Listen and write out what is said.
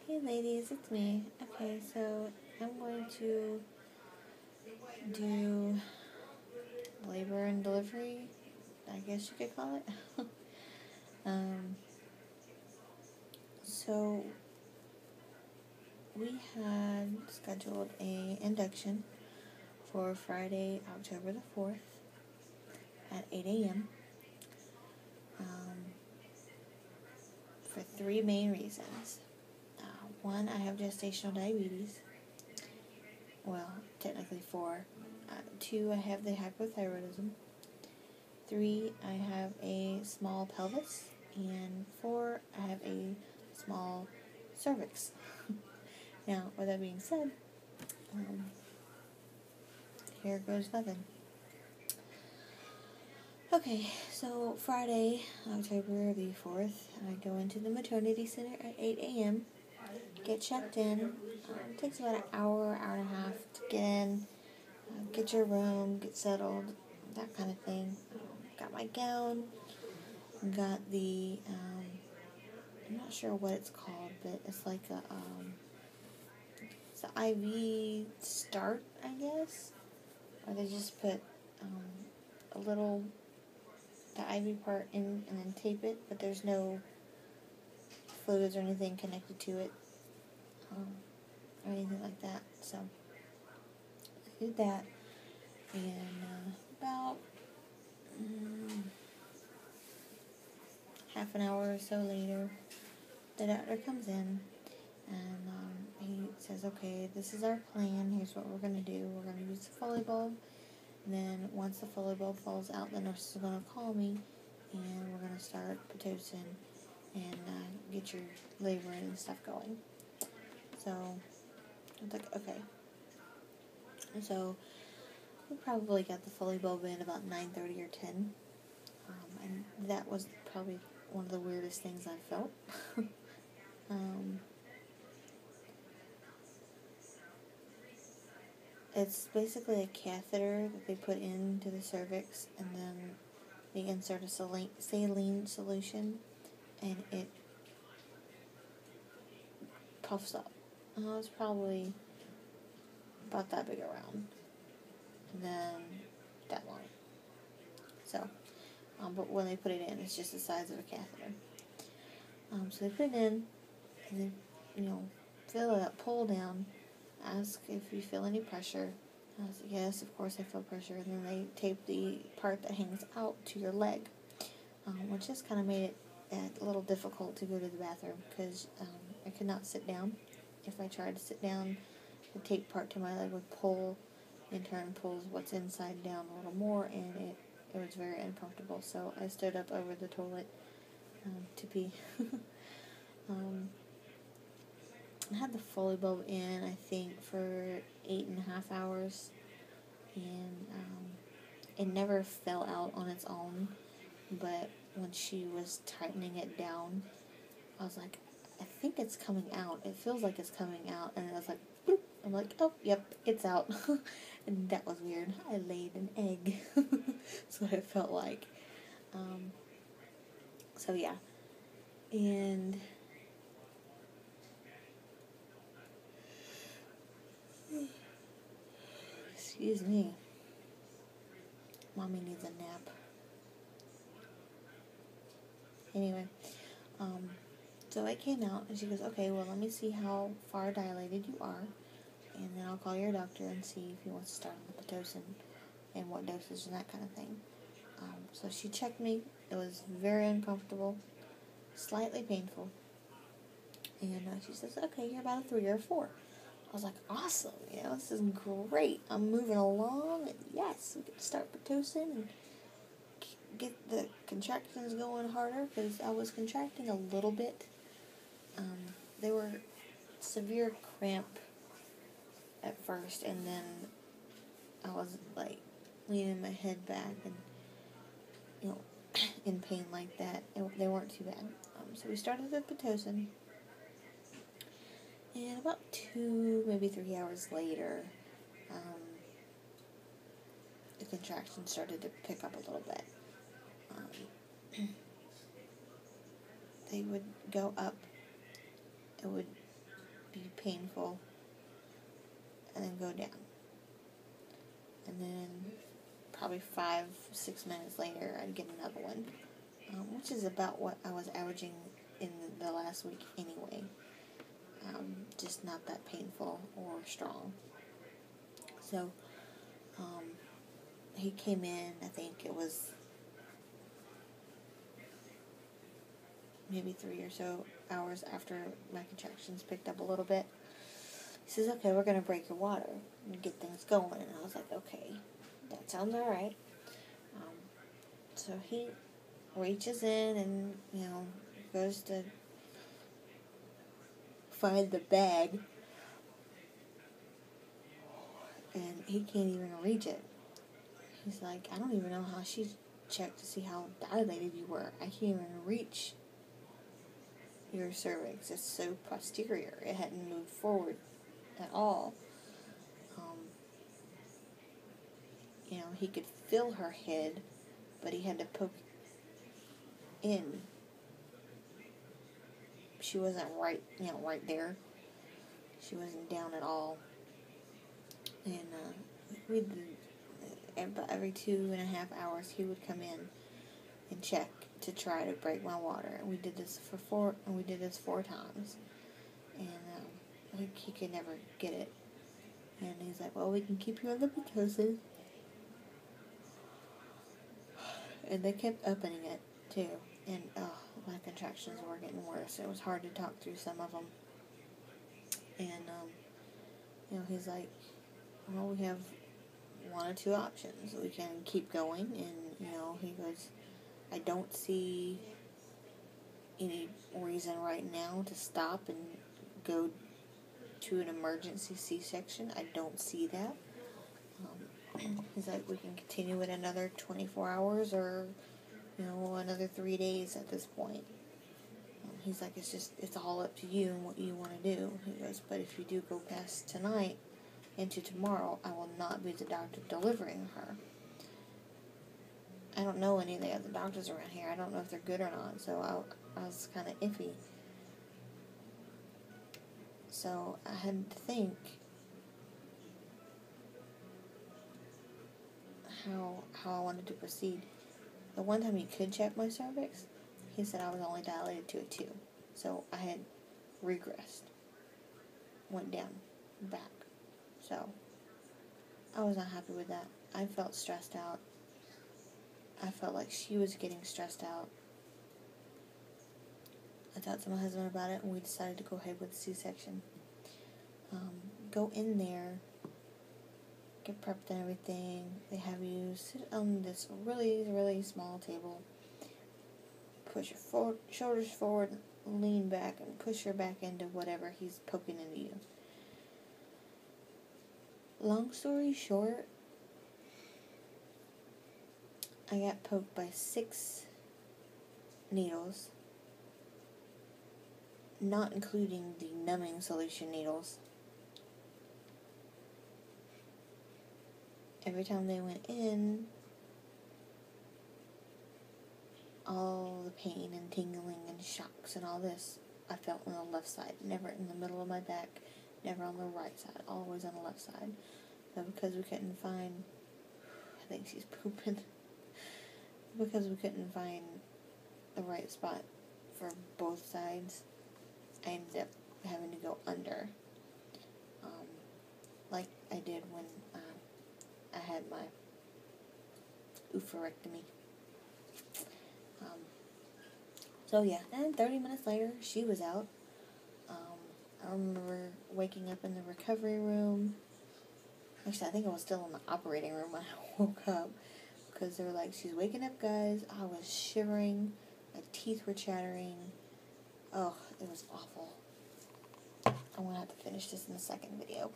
Hey ladies, it's me. Okay, so I'm going to do labor and delivery, I guess you could call it. um, so we had scheduled a induction for Friday, October the 4th at 8 a.m. For three main reasons. One, I have gestational diabetes. Well, technically four. Two, I have the hypothyroidism. Three, I have a small pelvis. And four, I have a small cervix. Now, with that being said, here goes nothing. Okay, so Friday, October the 4th, I go into the maternity center at 8 a.m., get checked in. It takes about an hour, hour and a half to get in, get your room, get settled, that kind of thing. Got my gown, got the, I'm not sure what it's called, but it's like it's the IV start, I guess, or they just put a little, the IV part in and then tape it, but there's no fluids or anything connected to it, or anything like that. So I did that, and about half an hour or so later, the doctor comes in, and he says, okay, this is our plan, here's what we're going to do. We're going to use the Foley bulb, and then once the Foley bulb falls out, the nurse is going to call me, and we're going to start Pitocin and get your labor and stuff going. So I was like, okay. And so we probably got the Foley bulb in about 9:30 or 10. And that was probably one of the weirdest things I felt. It's basically a catheter that they put into the cervix, and then they insert a saline solution, and it puffs up. It was probably about that big around, and then that long. So, but when they put it in, it's just the size of a catheter. So they put it in, and then, fill it up, pull down, ask if you feel any pressure. I said, yes, of course I feel pressure. And then they tape the part that hangs out to your leg, which just kind of made it a little difficult to go to the bathroom because I could not sit down. If I tried to sit down, the tape part to my leg would pull, in turn pulls what's inside down a little more, and it was very uncomfortable. So I stood up over the toilet to pee. I had the Foley bulb in, I think, for 8.5 hours, and it never fell out on its own, but when she was tightening it down, I was like, I think it's coming out. It feels like it's coming out, and I was like, bloop. I'm like, oh, yep, it's out. And that was weird. I laid an egg. That's what it felt like. So yeah, and excuse me, mommy needs a nap. Anyway, so it came out, and she goes, okay, well, let me see how far dilated you are, and then I'll call your doctor and see if he wants to start on the Pitocin and what dosage and that kind of thing. So she checked me. It was very uncomfortable, slightly painful, and she says, okay, you're about a 3 or a 4. I was like, awesome, this is great. I'm moving along, and yes, we can start Pitocin and get the contractions going harder, because I was contracting a little bit. They were severe cramp at first, and then I was like leaning my head back and in pain like that. They weren't too bad. So we started the Pitocin, and about 2, maybe 3 hours later, the contractions started to pick up a little bit. They would go up. It would painful, and then go down. And then probably 5-6 minutes later, I'd get another one, which is about what I was averaging in the last week anyway. Just not that painful or strong. So, he came in, I think it was maybe 3 or so hours after my contractions picked up a little bit. He says, okay, we're going to break your water and get things going. And I was like, okay, that sounds alright. So he reaches in and, goes to find the bag. And he can't even reach it. He's like, I don't even know how she checked to see how dilated you were. I can't even reach your cervix. It's so posterior. It hadn't moved forward at all. He could feel her head, but he had to poke in. She wasn't right there. She wasn't down at all. And every 2.5 hours, he would come in and check to try to break my water. And we did this 4 times, and he could never get it. And he's like, well, we can keep you on the Pitocin. And they kept opening it, too. And, my contractions were getting worse. It was hard to talk through some of them. And, he's like, well, we have 1 or 2 options. We can keep going. And, he goes, I don't see any reason right now to stop and go to an emergency C-section. I don't see that. He's like, we can continue it another 24 hours or, another 3 days at this point. He's like, it's all up to you and what you want to do. He goes, but if you do go past tonight into tomorrow, I will not be the doctor delivering her. I don't know any of the other doctors around here. I don't know if they're good or not, so I was kind of iffy. So I had to think how I wanted to proceed. The one time he could check my cervix, he said I was only dilated to a 2. So I had regressed. Went down, back. So I was not happy with that. I felt stressed out. I felt like she was getting stressed out. I talked to my husband about it, and we decided to go ahead with the C-section. Go in there, get prepped and everything. They have you sit on this really, really small table. Push your shoulders forward, lean back, and push your back into whatever he's poking into you. Long story short, I got poked by 6 needles, not including the numbing solution needles. Every time they went in, all the pain and tingling and shocks and all this, I felt on the left side, never in the middle of my back, never on the right side, always on the left side. But because we couldn't find, I think she's pooping, because we couldn't find the right spot for both sides, I ended up having to go under, like I did when I had my oophorectomy. So yeah, and 30 minutes later, she was out. I remember waking up in the recovery room. Actually, I think I was still in the operating room when I woke up, because they were like, she's waking up, guys. I was shivering. My teeth were chattering. Oh, it was awful. I'm going to have to finish this in the second video.